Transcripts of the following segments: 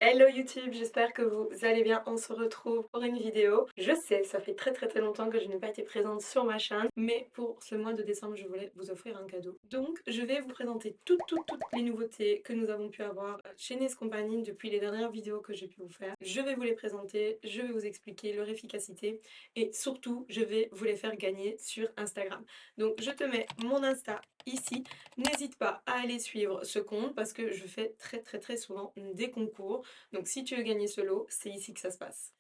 Hello YouTube, j'espère que vous allez bien. On se retrouve pour une vidéo. Je sais, ça fait très longtemps que je n'ai pas été présente sur ma chaîne, mais pour ce mois de décembre, je voulais vous offrir un cadeau. Donc, je vais vous présenter toutes les nouveautés que nous avons pu avoir chez Nes Company depuis les dernières vidéos que j'ai pu vous faire. Je vais vous les présenter, je vais vous expliquer leur efficacité et surtout, je vais vous les faire gagner sur Instagram. Donc, je te mets mon Insta ici. N'hésite pas à aller suivre ce compte parce que je fais très souvent des concours. Donc si tu veux gagner ce lot, c'est ici que ça se passe.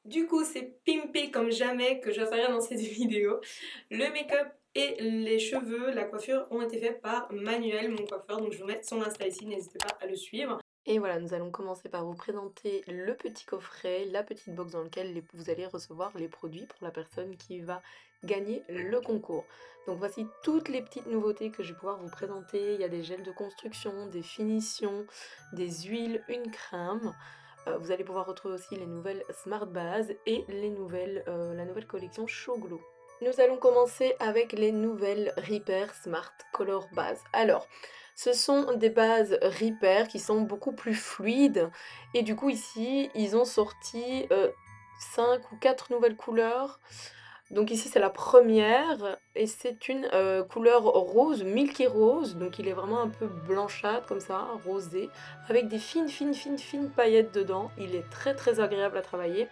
Du coup, c'est pimpé comme jamais que j'apparais dans cette vidéo. Le make-up et les cheveux, la coiffure ont été faits par Manuel, mon coiffeur. Donc je vous mets son Insta ici, n'hésitez pas à le suivre. Et voilà, nous allons commencer par vous présenter le petit coffret, la petite box dans laquelle vous allez recevoir les produits pour la personne qui va gagner le concours. Donc voici toutes les petites nouveautés que je vais pouvoir vous présenter. Il y a des gels de construction, des finitions, des huiles, une crème. Vous allez pouvoir retrouver aussi les nouvelles Smart Base et la nouvelle collection Show Glow. Nous allons commencer avec les nouvelles Repair Smart Color Base. Alors, ce sont des bases Repair qui sont beaucoup plus fluides et du coup ici, ils ont sorti 5 ou 4 nouvelles couleurs. Donc ici c'est la première et c'est une couleur rose, milky rose, donc il est vraiment un peu blanchâtre comme ça, rosé, avec des fines paillettes dedans. Il est très agréable à travailler.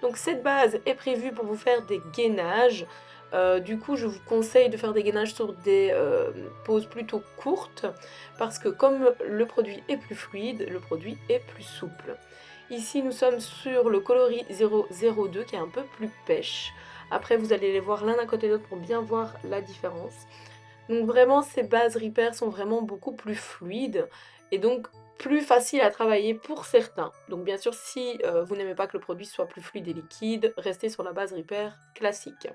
Donc cette base est prévue pour vous faire des gainages. Du coup je vous conseille de faire des gainages sur des poses plutôt courtes parce que comme le produit est plus fluide, le produit est plus souple. Ici nous sommes sur le coloris 002 qui est un peu plus pêche. Après vous allez les voir l'un à côté de l'autre pour bien voir la différence. Donc vraiment ces bases Repair sont vraiment beaucoup plus fluides et donc plus faciles à travailler pour certains. Donc bien sûr si vous n'aimez pas que le produit soit plus fluide et liquide, restez sur la base Repair classique.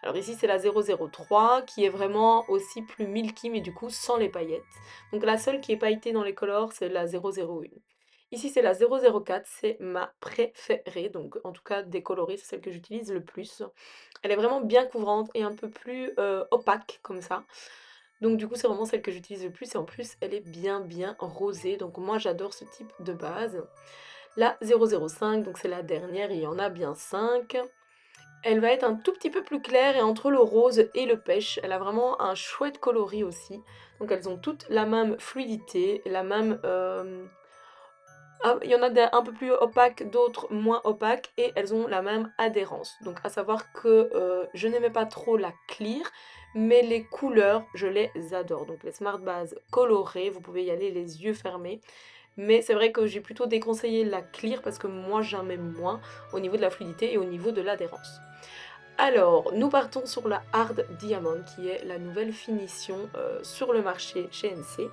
Alors ici c'est la 003 qui est vraiment aussi plus milky mais du coup sans les paillettes. Donc la seule qui est pailletée dans les colors c'est la 001. Ici c'est la 004, c'est ma préférée, donc en tout cas décolorée, c'est celle que j'utilise le plus. Elle est vraiment bien couvrante et un peu plus opaque comme ça. Donc du coup c'est vraiment celle que j'utilise le plus et en plus elle est bien rosée. Donc moi j'adore ce type de base. La 005, donc c'est la dernière, il y en a bien 5. Elle va être un tout petit peu plus claire et entre le rose et le pêche. Elle a vraiment un chouette coloris aussi. Donc elles ont toutes la même fluidité, la même... il y en a un peu plus opaques, d'autres moins opaques et elles ont la même adhérence. Donc à savoir que je n'aimais pas trop la clear, mais les couleurs, je les adore. Donc les Smart Base colorées, vous pouvez y aller les yeux fermés. Mais c'est vrai que j'ai plutôt déconseillé la clear parce que moi j'en aime moins au niveau de la fluidité et au niveau de l'adhérence. Alors, nous partons sur la Hard Diamond qui est la nouvelle finition sur le marché chez NC,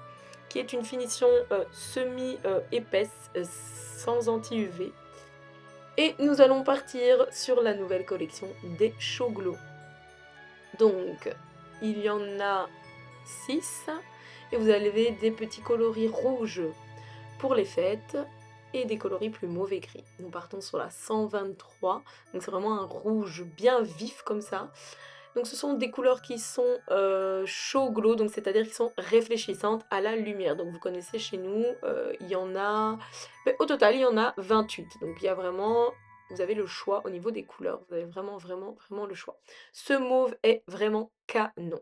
qui est une finition semi-épaisse, sans anti-UV. Et nous allons partir sur la nouvelle collection des Show Glow. Donc, il y en a 6 et vous avez des petits coloris rouges pour les fêtes et des coloris plus mauve et gris. Nous partons sur la 123, donc c'est vraiment un rouge bien vif comme ça. Donc ce sont des couleurs qui sont show glow, donc c'est-à-dire qui sont réfléchissantes à la lumière. Donc vous connaissez chez nous, il y en a, mais au total il y en a 28. Donc il y a vraiment, vous avez le choix au niveau des couleurs, vous avez vraiment le choix. Ce mauve est vraiment canon.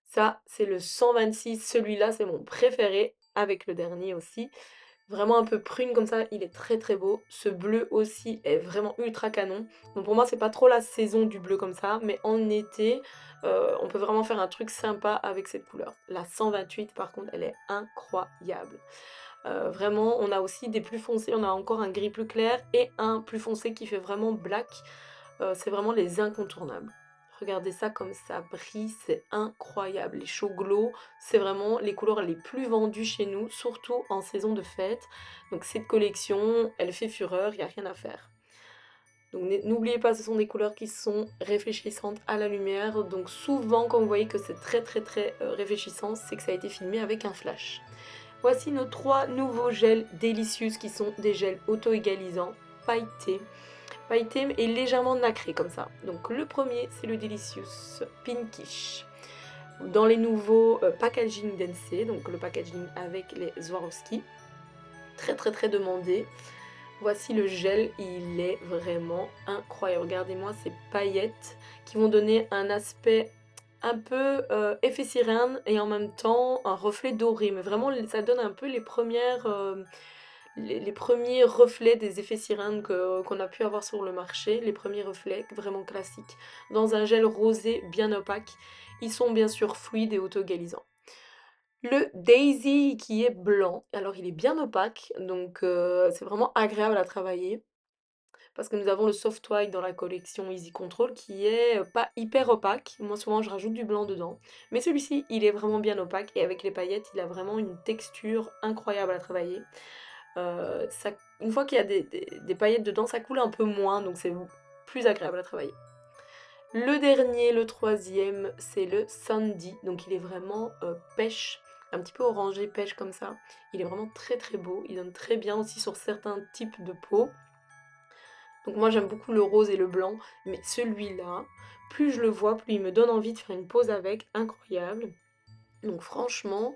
Ça c'est le 126, celui-là c'est mon préféré, avec le dernier aussi. Vraiment un peu prune comme ça, il est très beau. Ce bleu aussi est vraiment ultra canon. Donc pour moi c'est pas trop la saison du bleu comme ça, mais en été on peut vraiment faire un truc sympa avec cette couleur. La 128 par contre elle est incroyable. Vraiment on a aussi des plus foncés, on a encore un gris plus clair et un plus foncé qui fait vraiment black. C'est vraiment les incontournables. Regardez ça comme ça brille, c'est incroyable. Les show glow, c'est vraiment les couleurs les plus vendues chez nous, surtout en saison de fête. Donc cette collection, elle fait fureur, il n'y a rien à faire. Donc n'oubliez pas, ce sont des couleurs qui sont réfléchissantes à la lumière. Donc souvent, quand vous voyez que c'est très réfléchissant, c'est que ça a été filmé avec un flash. Voici nos 3 nouveaux gels Delicious qui sont des gels auto-égalisants, pailletés. Pailleté et légèrement nacré comme ça. Donc le premier c'est le Delicious Pinkish. Dans les nouveaux packaging d'NC, donc le packaging avec les Swarovski. très très très demandé. Voici le gel, il est vraiment incroyable. Regardez-moi ces paillettes qui vont donner un aspect un peu effet sirène et en même temps un reflet doré. Mais vraiment, ça donne un peu les premières, les premiers reflets des effets sirènes qu'on a pu avoir sur le marché. Les premiers reflets vraiment classiques. Dans un gel rosé bien opaque. Ils sont bien sûr fluides et auto-égalisants. Le Daisy qui est blanc, alors il est bien opaque, donc c'est vraiment agréable à travailler parce que nous avons le Soft White dans la collection Easy Control qui est pas hyper opaque. Moi souvent je rajoute du blanc dedans, mais celui-ci il est vraiment bien opaque et avec les paillettes il a vraiment une texture incroyable à travailler. Une fois qu'il y a des paillettes dedans, ça coule un peu moins, donc c'est plus agréable à travailler. Le dernier, le troisième, c'est le Sandy. Donc il est vraiment pêche, un petit peu orangé pêche comme ça. Il est vraiment très très beau. Il donne très bien aussi sur certains types de peau. Donc moi j'aime beaucoup le rose et le blanc, mais celui-là, plus je le vois, plus il me donne envie de faire une pose avec. Incroyable. Donc franchement,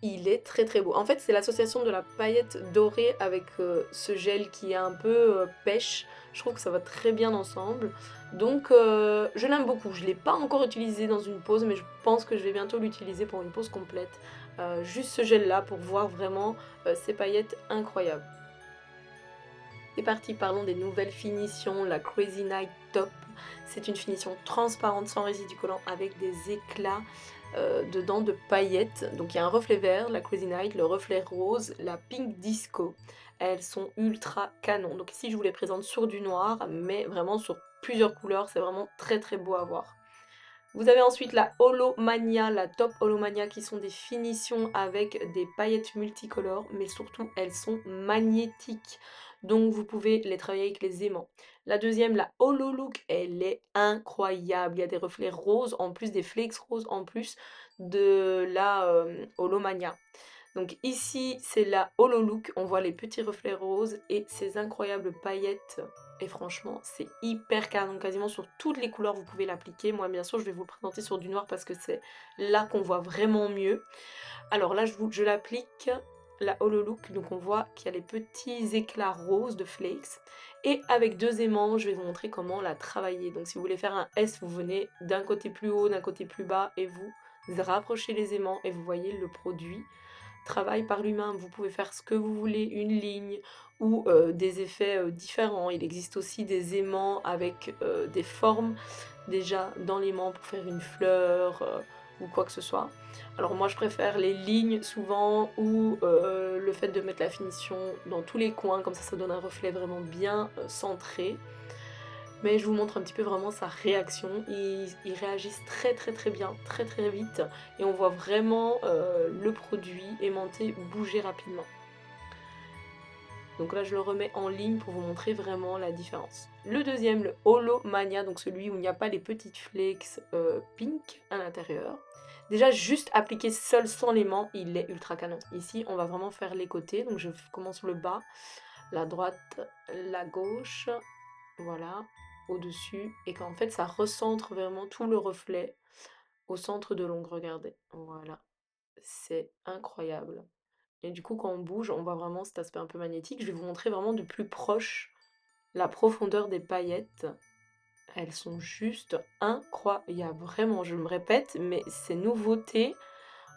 il est très très beau. En fait, c'est l'association de la paillette dorée avec ce gel qui est un peu pêche. Je trouve que ça va très bien ensemble. Donc je l'aime beaucoup. Je ne l'ai pas encore utilisé dans une pose, mais je pense que je vais bientôt l'utiliser pour une pose complète. Juste ce gel-là pour voir vraiment ces paillettes incroyables. C'est parti, parlons des nouvelles finitions. La Crazy Night Top, c'est une finition transparente sans résidu collant avec des éclats dedans de paillettes. Donc il y a un reflet vert, la Crazy Night, le reflet rose, la Pink Disco. Elles sont ultra canon. Donc ici je vous les présente sur du noir, mais vraiment sur plusieurs couleurs. C'est vraiment très très beau à voir. Vous avez ensuite la Holomania, la Top Holomania qui sont des finitions avec des paillettes multicolores, mais surtout elles sont magnétiques. Donc vous pouvez les travailler avec les aimants. La deuxième, la Holo Look, elle est incroyable. Il y a des reflets roses en plus, des flakes roses en plus de la Holomania. Donc ici, c'est la Holo Look. On voit les petits reflets roses et ces incroyables paillettes. Et franchement, c'est hyper canon. Quasiment sur toutes les couleurs, vous pouvez l'appliquer. Moi, bien sûr, je vais vous le présenter sur du noir parce que c'est là qu'on voit vraiment mieux. Alors là, je l'applique, la Holo Look. Donc on voit qu'il y a les petits éclats roses de flakes. Et avec deux aimants, je vais vous montrer comment la travailler. Donc si vous voulez faire un S, vous venez d'un côté plus haut, d'un côté plus bas et vous rapprochez les aimants et vous voyez le produit travaille par lui-même. Vous pouvez faire ce que vous voulez, une ligne ou des effets différents. Il existe aussi des aimants avec des formes déjà dans l'aimant pour faire une fleur ou quoi que ce soit. Alors moi je préfère les lignes souvent ou le fait de mettre la finition dans tous les coins, comme ça donne un reflet vraiment bien centré. Mais je vous montre un petit peu vraiment sa réaction. Ils réagissent très très très bien, très très vite. Et on voit vraiment le produit aimanté bouger rapidement. Donc là je le remets en ligne pour vous montrer vraiment la différence. Le deuxième, le Holomania, donc celui où il n'y a pas les petites flakes pink à l'intérieur. Déjà juste appliqué seul sans l'aimant, il est ultra canon. Ici on va vraiment faire les côtés, donc je commence le bas, la droite, la gauche, voilà, au-dessus, et qu'en fait ça recentre vraiment tout le reflet au centre de l'ongle, regardez, voilà, c'est incroyable. Et du coup quand on bouge, on voit vraiment cet aspect un peu magnétique. Je vais vous montrer vraiment de plus proche la profondeur des paillettes. Elles sont juste incroyables, vraiment, je me répète, mais ces nouveautés,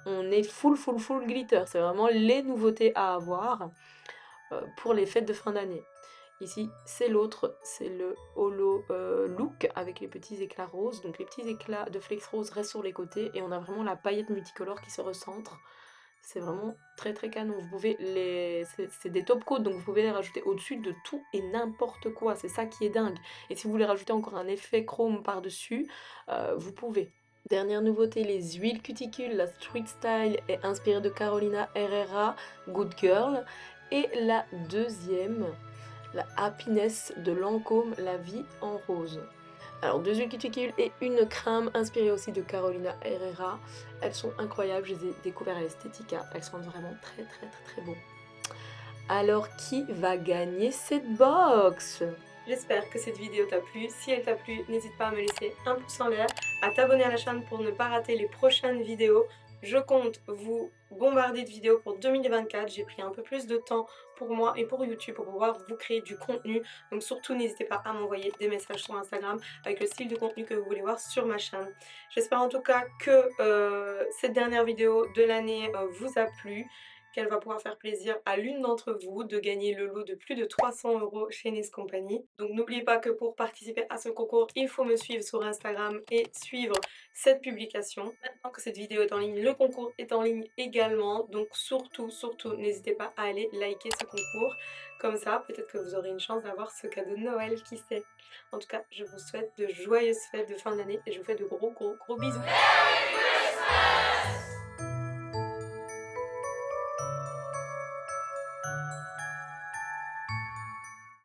on est full glitter, c'est vraiment les nouveautés à avoir pour les fêtes de fin d'année. Ici, c'est l'autre, c'est le Holo Look avec les petits éclats roses. Donc les petits éclats de flex rose restent sur les côtés et on a vraiment la paillette multicolore qui se recentre. C'est vraiment très très canon. Vous pouvez c'est des top coats, donc vous pouvez les rajouter au-dessus de tout et n'importe quoi. C'est ça qui est dingue. Et si vous voulez rajouter encore un effet chrome par-dessus, vous pouvez. Dernière nouveauté, les huiles cuticules. La Street Style est inspirée de Carolina Herrera, Good Girl. Et la deuxième, la Happiness de Lancôme, la vie en rose. Alors deux huiles cuticules et une crème inspirée aussi de Carolina Herrera. Elles sont incroyables, je les ai découvertes à l'Estetica. Elles sont vraiment très très très très beaux. Alors qui va gagner cette box? J'espère que cette vidéo t'a plu. Si elle t'a plu, n'hésite pas à me laisser un pouce en l'air, à t'abonner à la chaîne pour ne pas rater les prochaines vidéos. Je compte vous bombarder de vidéos pour 2024. J'ai pris un peu plus de temps pour moi et pour YouTube pour pouvoir vous créer du contenu. Donc surtout n'hésitez pas à m'envoyer des messages sur Instagram avec le style de contenu que vous voulez voir sur ma chaîne. J'espère en tout cas que cette dernière vidéo de l'année vous a plu, qu'elle va pouvoir faire plaisir à l'une d'entre vous de gagner le lot de plus de 300 € chez Nice Company. Donc n'oubliez pas que pour participer à ce concours, il faut me suivre sur Instagram et suivre cette publication. Maintenant que cette vidéo est en ligne, le concours est en ligne également. Donc surtout, surtout, n'hésitez pas à aller liker ce concours. Comme ça, peut-être que vous aurez une chance d'avoir ce cadeau de Noël, qui sait. En tout cas, je vous souhaite de joyeuses fêtes de fin d'année et je vous fais de gros bisous.